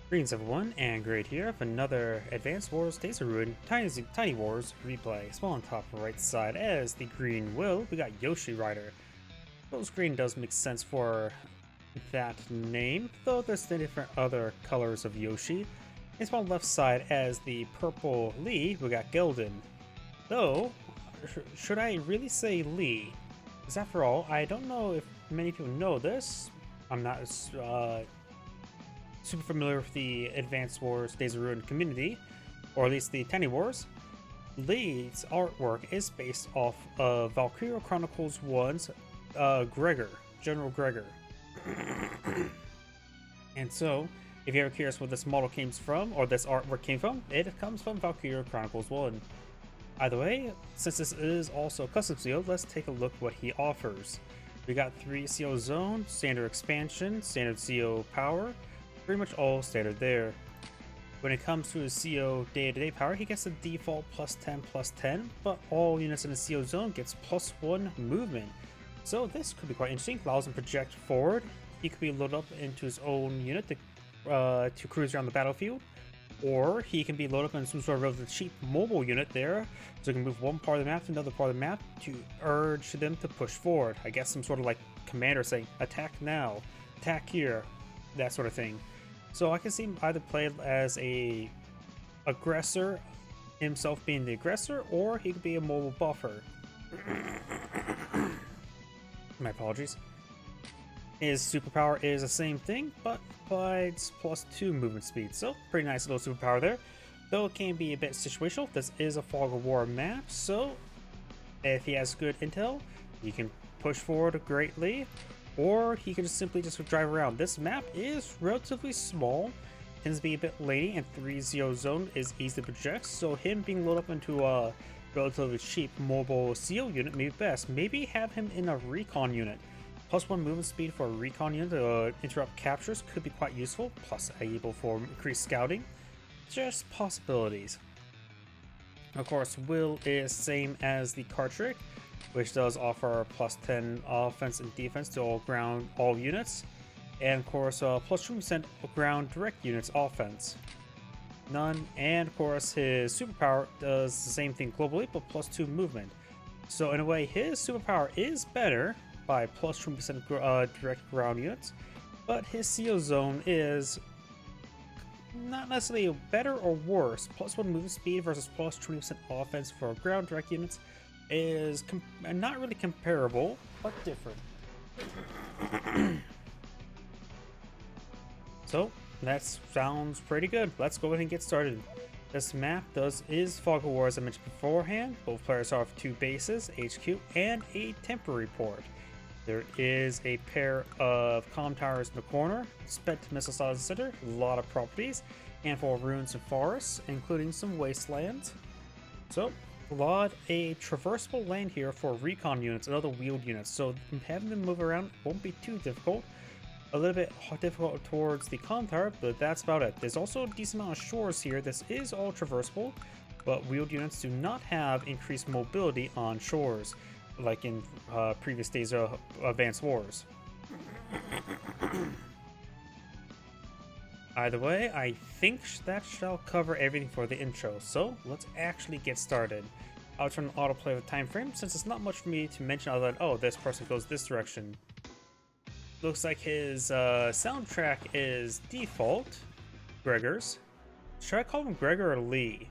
Greetings everyone, and Great here with another Advanced Wars Days of Ruin Tiny Wars replay. Small on top right side as the green will, we got Yoshierider. Those green does make sense for that name, though there's the different other colors of Yoshi. And small left side as the purple Lee, we got Gelden. Though, should I really say Lee? Because after all, I don't know if many people know this. I'm not super familiar with the Advanced Wars Days of Ruin community, or at least the Tiny Wars. Lee's artwork is based off of Valkyria Chronicles 1's Gregor, General Gregor. And so, if you're ever curious where this model came from, or this artwork came from, it comes from Valkyria Chronicles 1. Either way, since this is also custom sealed, let's take a look what he offers. We got 3 CO zone, standard expansion, standard CO power, pretty much all standard there. When it comes to his CO day-to-day power, he gets the default +10/+10, but all units in the CO zone gets +1 movement. So this could be quite interesting. Allows him to project forward. He could be loaded up into his own unit to cruise around the battlefield, or he can be loaded up in some sort of relatively cheap mobile unit there, so he can move one part of the map to another part of the map to urge them to push forward. I guess some sort of like commander saying, attack now, attack here, that sort of thing. So I can see him either play as a aggressor, himself being the aggressor, or he could be a mobile buffer. My apologies. His superpower is the same thing, but provides +2 movement speed, so pretty nice little superpower there. Though it can be a bit situational, this is a Fog of War map, so if he has good intel, he can push forward greatly, or he can just simply drive around. This map is relatively small, tends to be a bit lady, and 3 CO zone is easy to project, so him being loaded up into a relatively cheap mobile CO unit may be best. Maybe have him in a recon unit. +1 movement speed for a recon unit to interrupt captures could be quite useful, plus able for increased scouting. Just possibilities. Of course, will is same as the card trick, which does offer +10 offense and defense to all units, and of course +2% ground direct units offense. None, and of course his superpower does the same thing globally, but +2 movement. So in a way, his superpower is better by +20% direct ground units, but his CO zone is not necessarily better or worse. +1 movement speed versus +20% offense for ground direct units is not really comparable, but different. So that sounds pretty good. Let's go ahead and get started. This map is Fog of War, as I mentioned beforehand. Both players are of 2 bases, HQ and a temporary port. There is a pair of comm towers in the corner, spent missile silos in the center, a lot of properties, handful of ruins and forests, including some wastelands. So a traversable land here for recon units and other wheeled units, so having them move around won't be too difficult. A little bit difficult towards the comm tower, but that's about it. There's also a decent amount of shores here. This is all traversable, but wheeled units do not have increased mobility on shores, like in previous days of Advanced Wars. Either way, I think that shall cover everything for the intro, so let's actually get started. I'll turn on autoplay with time frame, since it's not much for me to mention other than, oh, this person goes this direction. Looks like his soundtrack is default, Gregor's. Should I call him Gregor or Lee?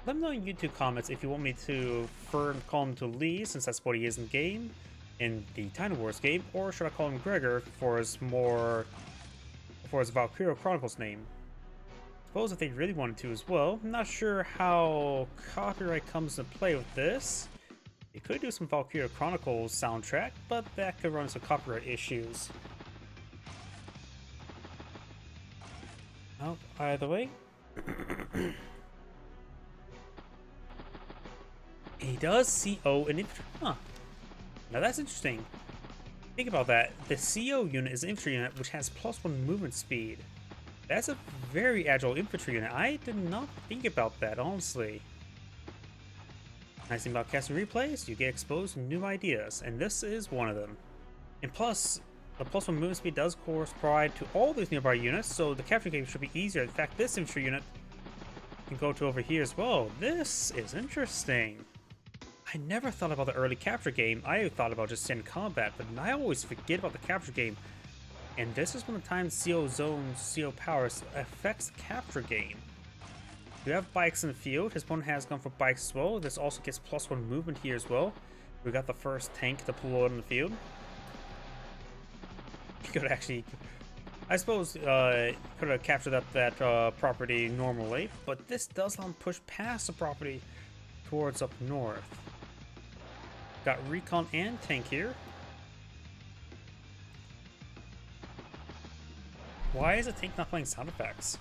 Let me know in YouTube comments if you want me to call him to Lee, since that's what he is in game, in the Tiny Wars game, or should I call him Gregor for his Valkyria Chronicles name? Suppose if they really wanted to as well. I'm not sure how copyright comes into play with this. You could do some Valkyria Chronicles soundtrack, but that could run into copyright issues. Oh, either way. He does CO an infantry. Huh. Now that's interesting. Think about that. The CO unit is an infantry unit which has +1 movement speed. That's a very agile infantry unit. I did not think about that, honestly. Nice thing about casting replays, you get exposed to new ideas, and this is one of them. And plus, The +1 movement speed does correspond to all these nearby units, so the capture game should be easier. In fact, this infantry unit can go to over here as well. This is interesting. I never thought about the early capture game. I thought about just standard combat, but I always forget about the capture game. And this is one of the times CO zones, CO powers affects the capture game. You have bikes in the field. His opponent has gone for bikes as well. This also gets +1 movement here as well. We got the first tank deployed in the field. You could actually, I suppose, could have captured up that property normally, but this does let him push past the property towards up north. Got recon and tank here. Why is the tank not playing sound effects?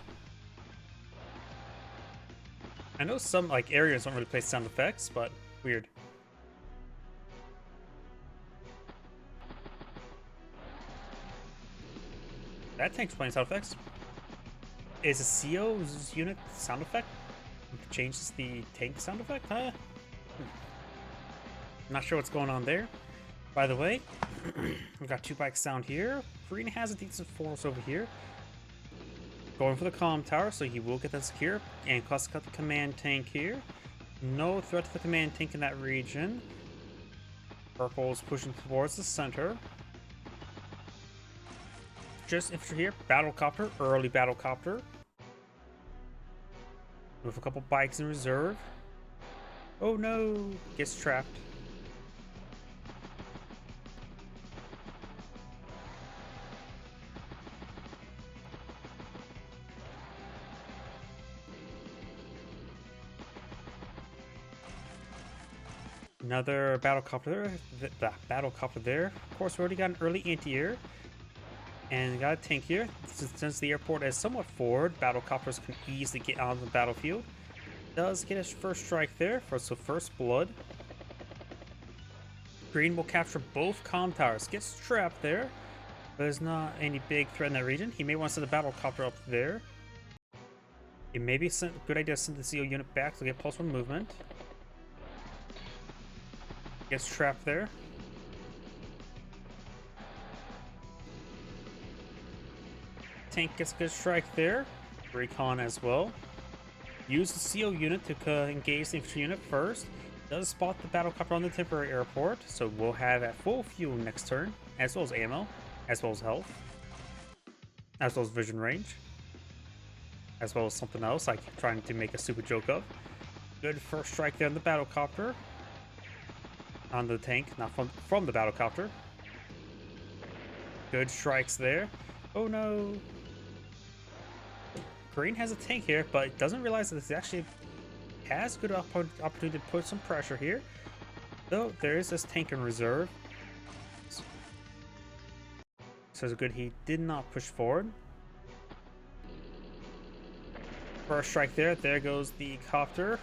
I know some like areas don't really play sound effects, but weird. That tank's playing sound effects. Is a CO's unit sound effect changes the tank sound effect? Huh? Not sure what's going on there. By the way, we got 2 bikes down here. Green has a decent force over here. Going for the comm tower, so he will get that secure. And plus got the command tank here. No threat to the command tank in that region. Purple's pushing towards the center. Just infantry here. Battlecopter, early battlecopter. With a couple bikes in reserve. Oh no, gets trapped. Another battlecopter, the battlecopter there. Of course, we already got an early anti-air. And got a tank here. Since the airport is somewhat forward, battlecopters can easily get on the battlefield. Does get his first strike there for so first blood. Green will capture both comm towers. Gets trapped there. There's not any big threat in that region. He may want to send a battlecopter up there. It may be a good idea to send the CO unit back to get +1 movement. Gets trapped there. Tank gets a good strike there. Recon as well. Use the CO unit to engage the infantry unit first. Does spot the battlecopter on the temporary airport, so we'll have at full fuel next turn, as well as ammo, as well as health, as well as vision range, as well as something else like trying to make a stupid joke of. Good first strike there on the battlecopter. On the tank, not from the battlecopter. Good strikes there. Oh no. Green has a tank here, but doesn't realize that this actually has good opportunity to put some pressure here. Though there is this tank in reserve. So it's good he did not push forward. First strike there. There goes the copter.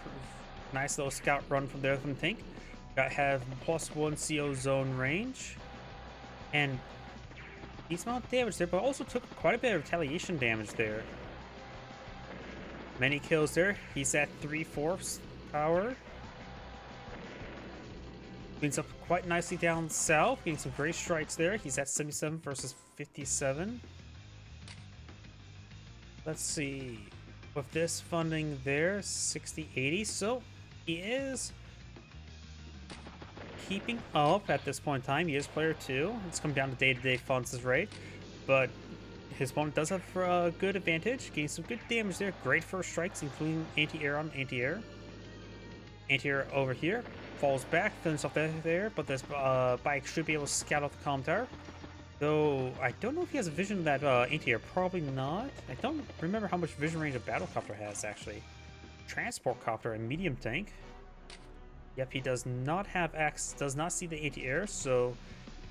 Nice little scout run from there from the tank. Got have +1 CO zone range. And decent amount of damage there, but also took quite a bit of retaliation damage there. Many kills there. He's at 3/4 power. Cleans up quite nicely down south, getting some great strikes there. He's at 77 versus 57. Let's see. With this funding there, 60-80. So he is keeping up at this point in time. He is player 2. It's come down to day-to-day funds rate, but his opponent does have a good advantage, getting some good damage there. Great first strikes, including anti-air on anti-air. Anti-air over here falls back, finishes off there, but this bike should be able to scout out the comm tower. Though I don't know if he has a vision of that anti-air. Probably not. I don't remember how much vision range a battlecopter has actually. Transport copter and medium tank. Yep, he does not have access, does not see the anti-air, so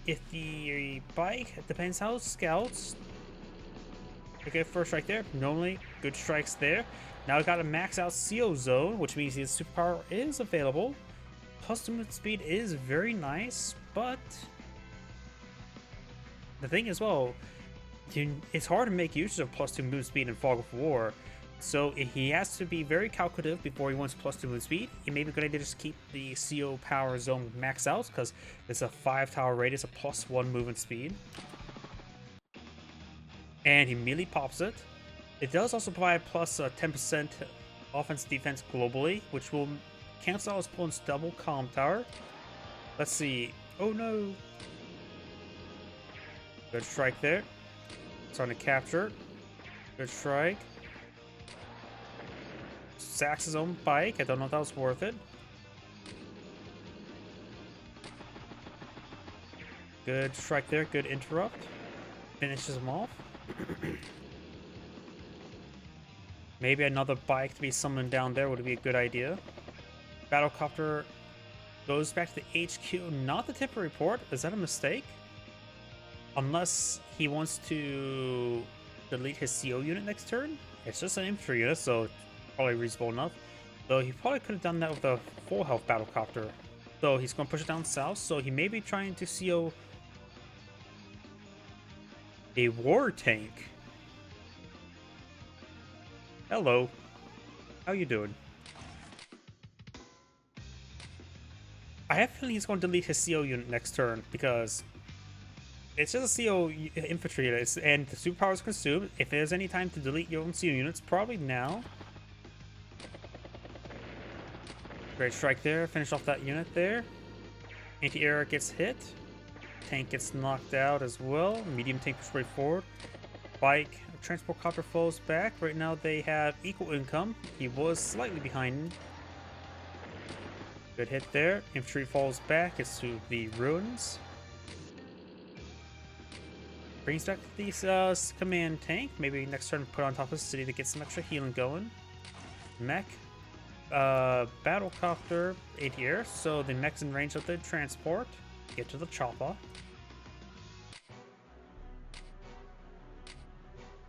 if the bike, depends how it scouts. Okay, first strike there. Normally, good strikes there. Now we got a max out CO zone, which means his superpower is available. Plus movement speed is very nice, but the thing is, well, it's hard to make use of +2 movement speed in Fog of War. So he has to be very calculative before he wants +2 movement speed. It may be a good idea to just keep the CO power zone max out because it's a 5 tower radius of +1 movement speed. And he immediately pops it. It does also provide plus 10% offense defense globally, which will cancel out his opponent's double calm tower. Let's see. Oh no. Good strike there. Trying to capture. Good strike. Sacks his own bike. I don't know if that was worth it. Good strike there. Good interrupt. Finishes him off. Maybe another bike to be summoned down there would be a good idea. Battlecopter goes back to the HQ, not the temporary port. Is that a mistake? Unless he wants to delete his CO unit next turn. It's just an infantry unit, so probably reasonable enough. Though he probably could have done that with a full health battlecopter. Though he's going to push it down south, so he may be trying to CO a war tank. Hello. How you doing? I have a feeling he's going to delete his CO unit next turn because it's just a CO infantry unit, and the superpower is consumed. If there's any time to delete your own CO units, probably now. Great strike there. Finish off that unit there. Anti-air gets hit. Tank gets knocked out as well. Medium tank pushed right forward. Bike. Transport copter falls back. Right now they have equal income. He was slightly behind. Good hit there. Infantry falls back. It's to the ruins. Brings back the command tank. Maybe next turn put on top of the city to get some extra healing going. Mech. Battlecopter ATR. So the mech's in range of the transport. Get to the chopper.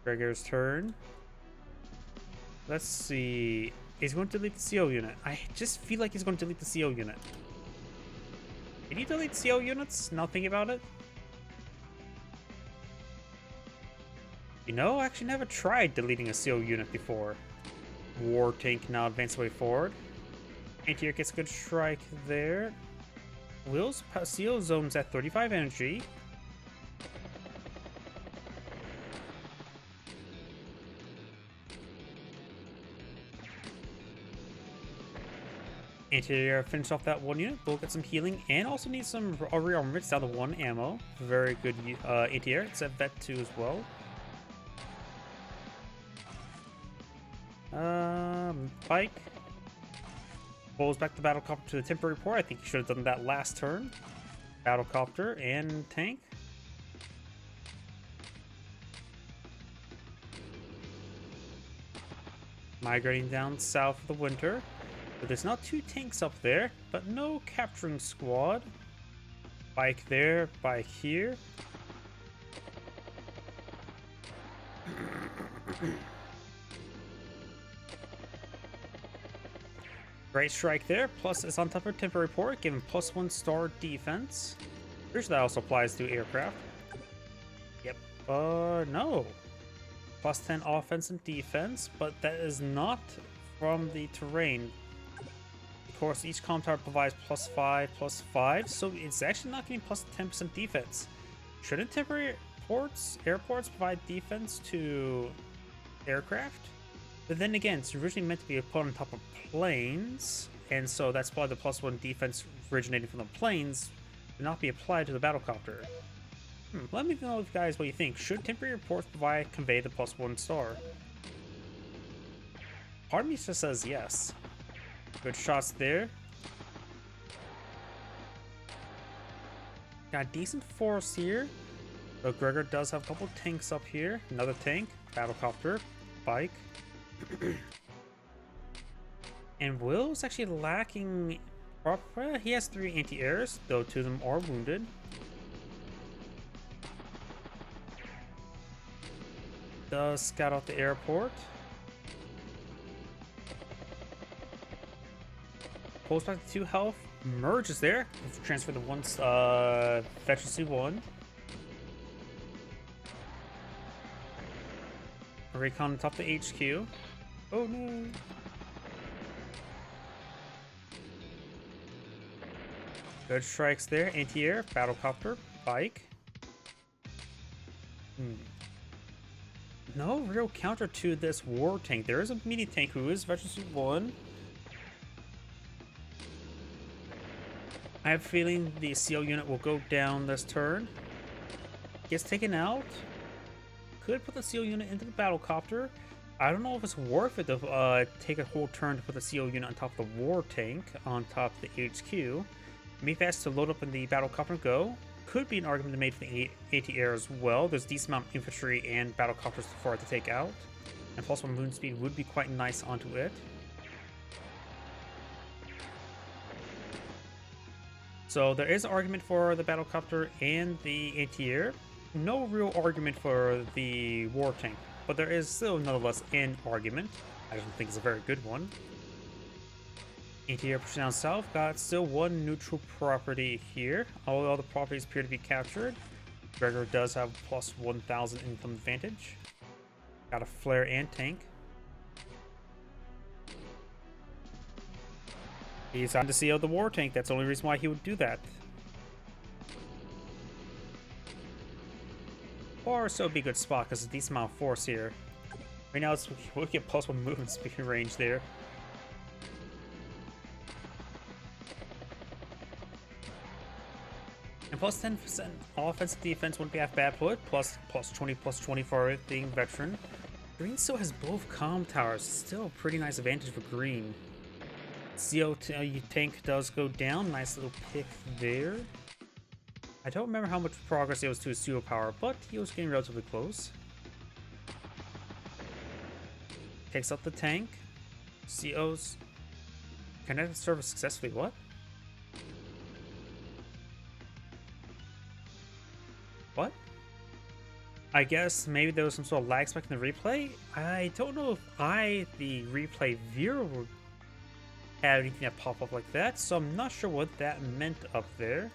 Gregor's turn. Let's see. He's going to delete the CO unit. I just feel like he's going to delete the CO unit. Did he delete CO units? Not thinking about it. You know, I actually never tried deleting a CO unit before. War tank now advance way forward. Anti-air gets a good strike there. Will's CO zone's at 35 energy. Anti-air finish off that one unit. We'll get some healing and also need some rearmaments down to 1 ammo. Very good anti-air. It's at vet 2 as well. Bike. Pulls back the battlecopter to the temporary port. I think he should have done that last turn. Battlecopter and tank. Migrating down south of the winter. But there's not 2 tanks up there, but no capturing squad. Bike there, bike here. Great strike there, plus it's on top of temporary port, giving +1 star defense. Pretty sure that also applies to aircraft. Yep, no. +10 offense and defense, but that is not from the terrain. Of course, each comm tower provides +5/+5, so it's actually not getting +10% defense. Shouldn't temporary airports provide defense to aircraft? But then again, it's originally meant to be put on top of planes, and so that's why the +1 defense originating from the planes would not be applied to the battlecopter. Let me know, guys, what you think. Should temporary airports convey the +1 star? Part of me just says yes. Good shots there. Got decent force here. But Gregor does have a couple tanks up here. Another tank, battlecopter, bike. And Will's actually lacking. He has 3 anti-airs, though 2 of them are wounded. Does scout out the airport. Pulls back to 2 health. Merges there. Transfer the 1 efficiency 1. Recon on top of the HQ. Oh no. Good strikes there. Anti-air, battlecopter, bike. no real counter to this war tank. There is a mini tank who is Veteran 1. I have a feeling the CO unit will go down this turn. Gets taken out. Could put the CO unit into the battlecopter. I don't know if it's worth it to take a whole turn to put the CO unit on top of the war tank, on top of the HQ. Maybe that's to load up in the battlecopter and go. Could be an argument to make for the AT-air as well. There's a decent amount of infantry and battlecopters for it to take out. And plus one movement speed would be quite nice onto it. So there is an argument for the battlecopter and the AT-air. No real argument for the war tank, but there is still nonetheless an argument. I don't think it's a very good one. AT-air pushing down south, got still one neutral property here. All the properties appear to be captured. Gregor does have plus 1,000 income advantage. Got a flare and tank. He's on to CO the war tank. That's the only reason why he would do that. Or so it'd be a good spot because it's a decent amount of force here. Right now we'll get plus 1 movement speed range there. And plus 10% offensive defense wouldn't be half bad put. Plus 20 for being veteran. Green still has both comm towers. Still a pretty nice advantage for green. CO tank does go down. Nice little pick there. I don't remember how much progress it was to his CO power, but he was getting relatively close. Takes out the tank. CO's connected service successfully. What? What? I guess maybe there was some sort of lag spike in the replay. I don't know if the replay viewer, would have anything that pop up like that, so I'm not sure what that meant up there.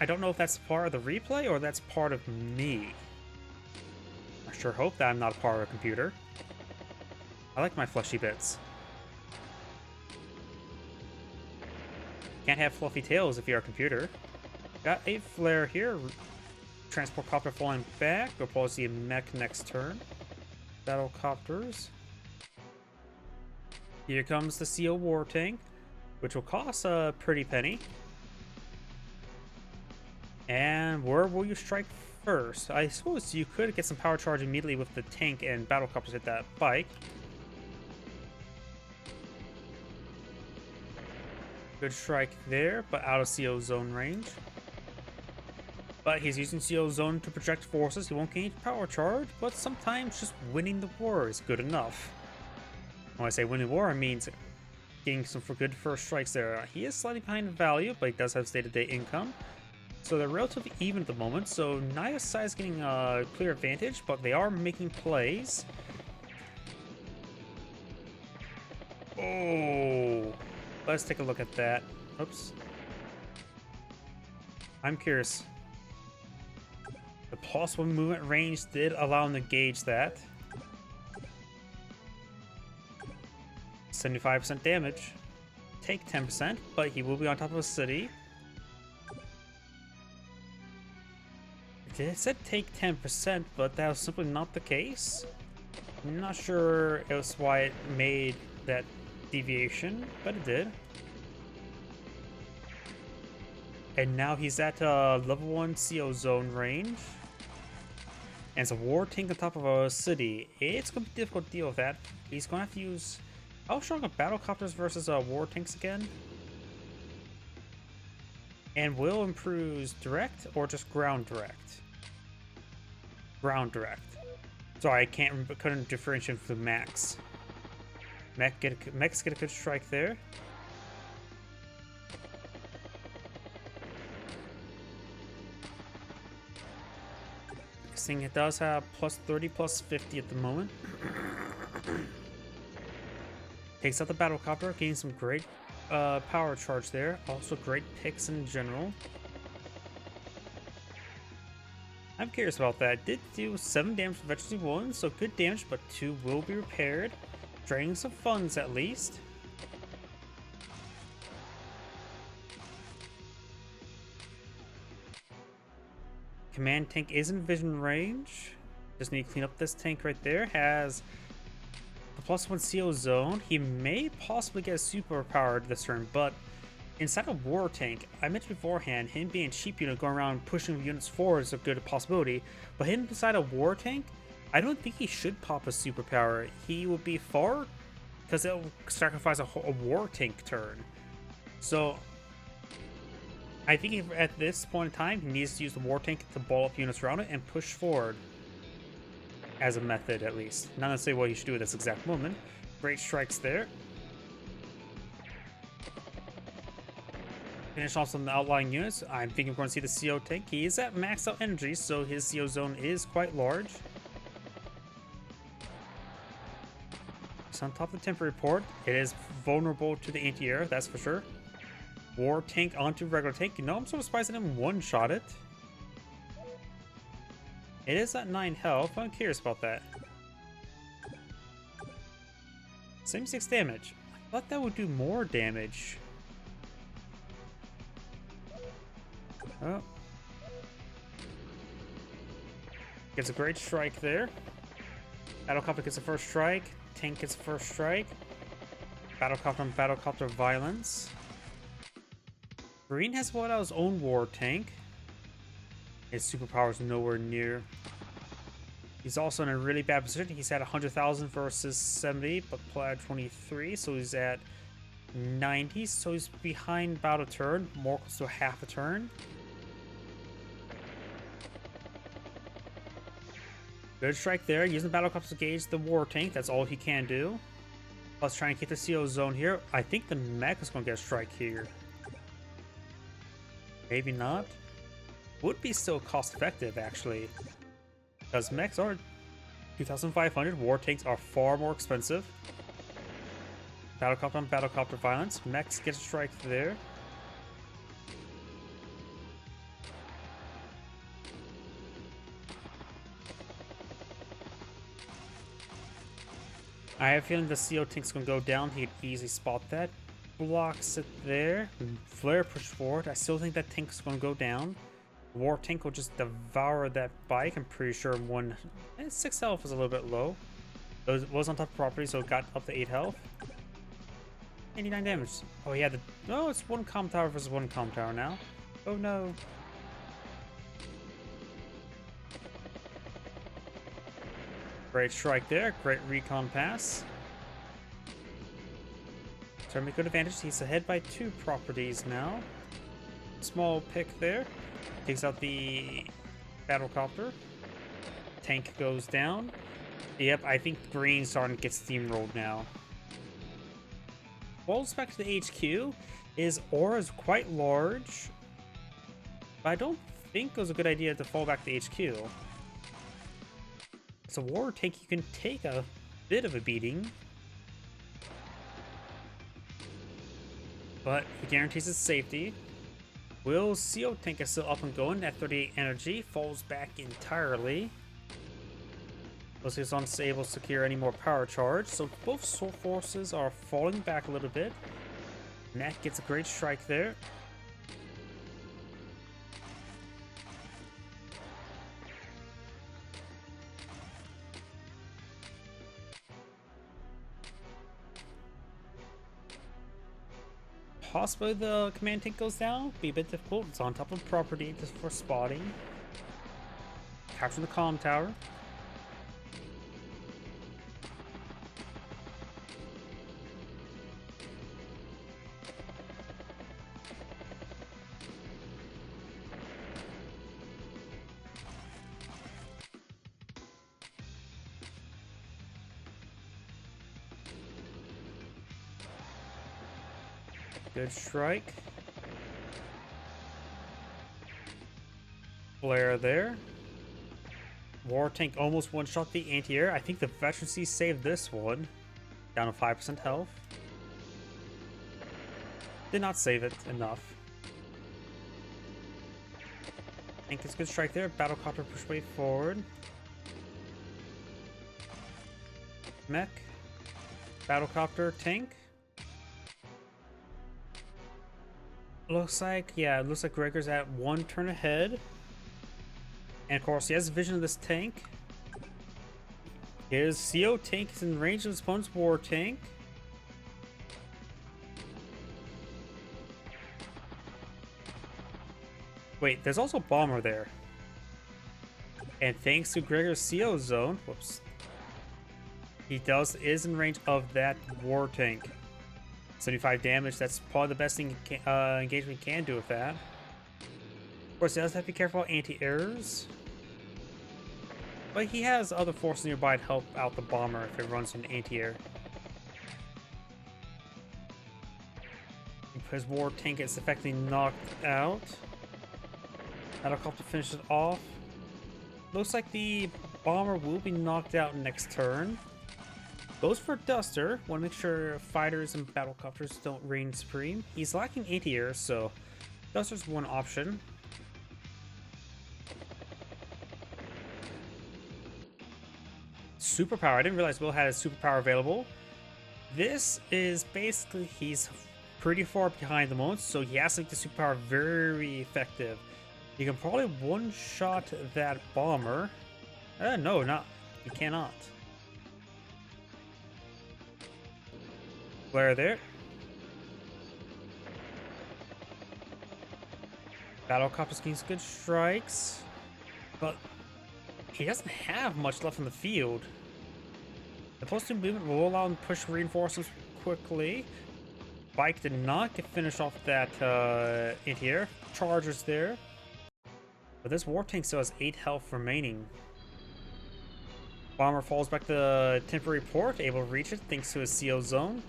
I don't know if that's part of the replay or that's part of me. I sure hope that I'm not a part of a computer. I like my fleshy bits. Can't have fluffy tails if you're a computer. Got a flare here. Transport copter falling back. We'll probably see a mech next turn. Battle copters. Here comes the CO war tank, which will cost a pretty penny. And where will you strike first? I suppose you could get some power charge immediately with the tank and battle copters hit that bike. Good strike there, but out of CO zone range. But he's using CO zone to project forces. He won't gain power charge, but sometimes just winning the war is good enough. When I say winning the war, I mean getting some for good first strikes there. He is slightly behind in value, but he does have state-of-day income. So they're relatively even at the moment, so neither side is getting a clear advantage, but they are making plays. Oh, let's take a look at that. Oops. I'm curious. The plus 1 movement range did allow him to gauge that. 75% damage. Take 10%, but he will be on top of a city. It said take 10%, but that was simply not the case. I'm not sure it was why it made that deviation, but it did. And now he's at level 1 CO zone range. And it's a war tank on top of a city. It's going to be difficult to deal with that. He's going to have to use... How strong are battlecopters versus war tanks again? And will improves direct or just ground direct? Ground direct. Sorry, I couldn't differentiate from max. Mechs get a good strike there. This thing it does have plus 30, plus 50 at the moment. Takes out the battlecopter, getting some great power charge there. Also great picks in general. I'm curious about that. Did do 7 damage for Veteran 1, so good damage, but 2 will be repaired. Draining some funds at least. Command tank is in vision range. Just need to clean up this tank right there. Has the +1 CO zone. He may possibly get a superpower this turn, but inside a war tank, I mentioned beforehand, him being cheap unit going around pushing units forward is a good possibility. But him inside a war tank, I don't think he should pop a superpower. He will be far because it'll sacrifice a war tank turn. So I think at this point in time, he needs to use the war tank to ball up units around it and push forward. As a method, at least. Not necessarily what he should do at this exact moment. Great strikes there. Finish off some of the outlying units. I'm thinking we're going to see the CO tank. He is at max out energy, so his CO zone is quite large. So on top of the temporary port, it is vulnerable to the anti-air, that's for sure. War tank onto regular tank. You know, I'm sort of surprised that him one-shot it. It is at 9 health. I'm curious about that. 76 damage. I thought that would do more damage. Oh. Gets a great strike there. Battlecopter gets the first strike. Tank gets the first strike. Battlecopter on battlecopter violence. Green has bought out his own war tank. His superpower is nowhere near. He's also in a really bad position. He's at 100,000 versus 70, but plaid 23, so he's at 90. So he's behind about a turn, more close to a half a turn. Good strike there. Using the battlecopter to gauge the war tank. That's all he can do. Plus trying to keep the CO zone here. I think the mech is going to get a strike here. Maybe not. Would be still cost effective actually, because mechs are 2,500. War tanks are far more expensive. Battlecopter on battlecopter violence. Mechs get a strike there. I have a feeling the CO tank's gonna go down. He could easily spot that. Blocks it there. Flare push forward. I still think that tank's gonna go down. War tank will just devour that bike. I'm pretty sure 6 health is a little bit low. It was on top of property, so it got up to 8 health. 89 damage. Oh, he had the. Oh, it's one comm tower versus one comm tower now. Oh no. Great strike there. Great recon pass. Tournament good advantage. He's ahead by 2 properties now. Small pick there. Takes out the battlecopter. Tank goes down. Yep, I think green's starting to get steamrolled now. Falls back to the HQ. His aura is quite large, but I don't think it was a good idea to fall back to HQ. It's a war tank. You can take a bit of a beating, but he guarantees his safety. Will CO tank is still up and going at 38 energy, falls back entirely. Looks like he's unable to secure any more power charge, so both forces are falling back a little bit. Mech gets a great strike there. Possibly the command tank goes down. Be a bit difficult. It's on top of property just for spotting. Capture the comm tower. Good strike. Flare there. War tank almost one-shot the anti-air. I think the veterancy saved this one. Down to 5% health. Did not save it enough. Tank is good strike there. Battlecopter push way forward. Mech. Battlecopter tank. Looks like, yeah, it looks like Gregor's at 1 turn ahead. And of course, he has vision of this tank. His CO tank is in range of his opponent's war tank. Wait, there's also Bomber there. And thanks to Gregor's CO zone, whoops, he is in range of that war tank. 75 damage, that's probably the best thing engagement can do with that. Of course, he does have to be careful about anti-airs. But he has other forces nearby to help out the Bomber if it runs into anti-air. His war tank is effectively knocked out. Helicopter finishes off. Looks like the Bomber will be knocked out next turn. Goes for Duster. Want to make sure fighters and battlecopters don't reign supreme. He's lacking anti-air, so Duster's one option. Superpower. I didn't realize Will had a superpower available. This is basically, he's pretty far behind the moment, so he has to make the superpower very effective. You can probably one-shot that Bomber. No, not. You cannot. Flare there. Battlecopter's getting some good strikes, but he doesn't have much left in the field. The +2 movement will allow him to push reinforcements quickly. Bike did not get finished off that anti-air. Chargers there. But this war tank still has 8 health remaining. Bomber falls back to the temporary port, able to reach it thanks to his CO zone.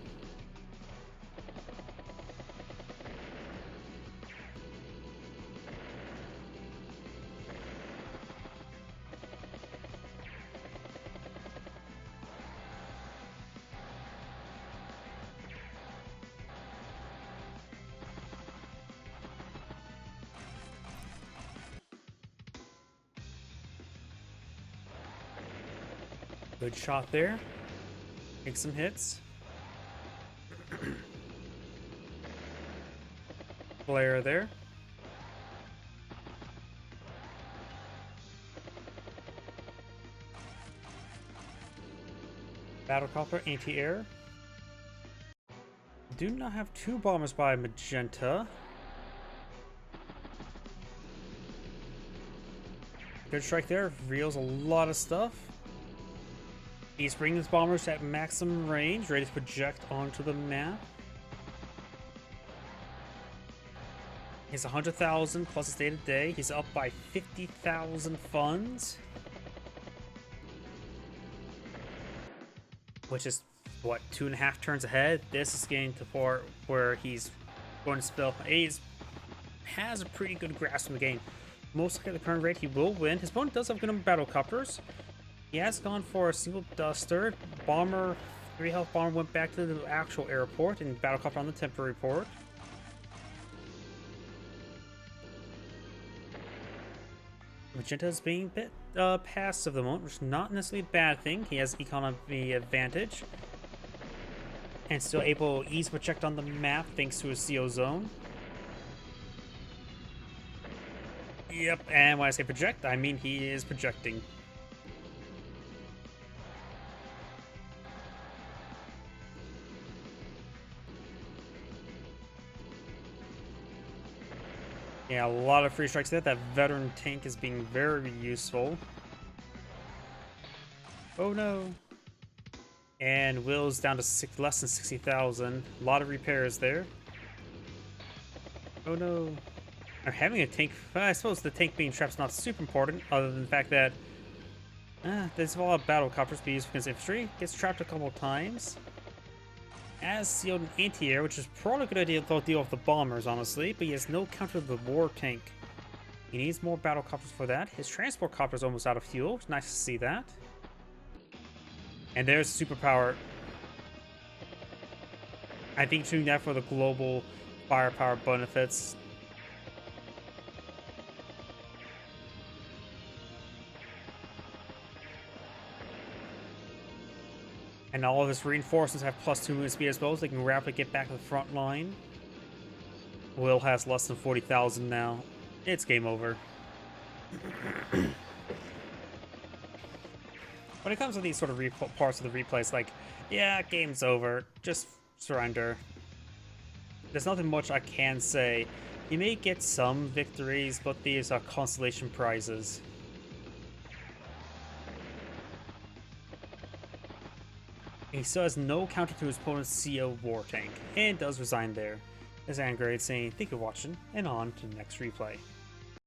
Good shot there. Take some hits. Flare there. Battlecopter anti-air. Do not have 2 bombers by Magenta. Good strike there. Reels a lot of stuff. He's bringing his bombers at maximum range, ready to project onto the map. He's 100,000 plus his day to day. He's up by 50,000 funds. Which is, what, 2.5 turns ahead? This is getting to the part where he's going to spill. He has a pretty good grasp of the game. Most likely at the current rate, he will win. His opponent does have a good number of battlecopters. He has gone for a single Duster. Bomber, 3 health Bomber went back to the actual airport and battlecopter on the temporary port. Magenta is being a bit passive at the moment, which is not necessarily a bad thing. He has economy advantage. And still able to easily project on the map thanks to his CO zone. Yep, and when I say project, I mean he is projecting. Yeah, a lot of free strikes there. That veteran tank is being very useful. Oh no. And Will's down to less than 60,000. A lot of repairs there. Oh no. I'm having a tank. I suppose the tank being trapped is not super important, other than the fact that there's a lot of battlecopters be used against infantry. Gets trapped a couple of times. Has sealed an anti-air, which is probably a good idea to deal with the bombers, honestly, but he has no counter to the war tank. He needs more battlecopters for that. His transport copter is almost out of fuel. It's nice to see that. And there's superpower. I think doing that for the global firepower benefits. And all of his reinforcements have +2 movement speed as well, so they can rapidly get back to the front line. Will has less than 40,000 now. It's game over. when it comes to these sort of parts of the replay, it's like, yeah, game's over. Just surrender. There's nothing much I can say. You may get some victories, but these are consolation prizes. He still has no counter to his opponent's CO war tank, and does resign there. As Angrade saying, thank you for watching, and on to the next replay.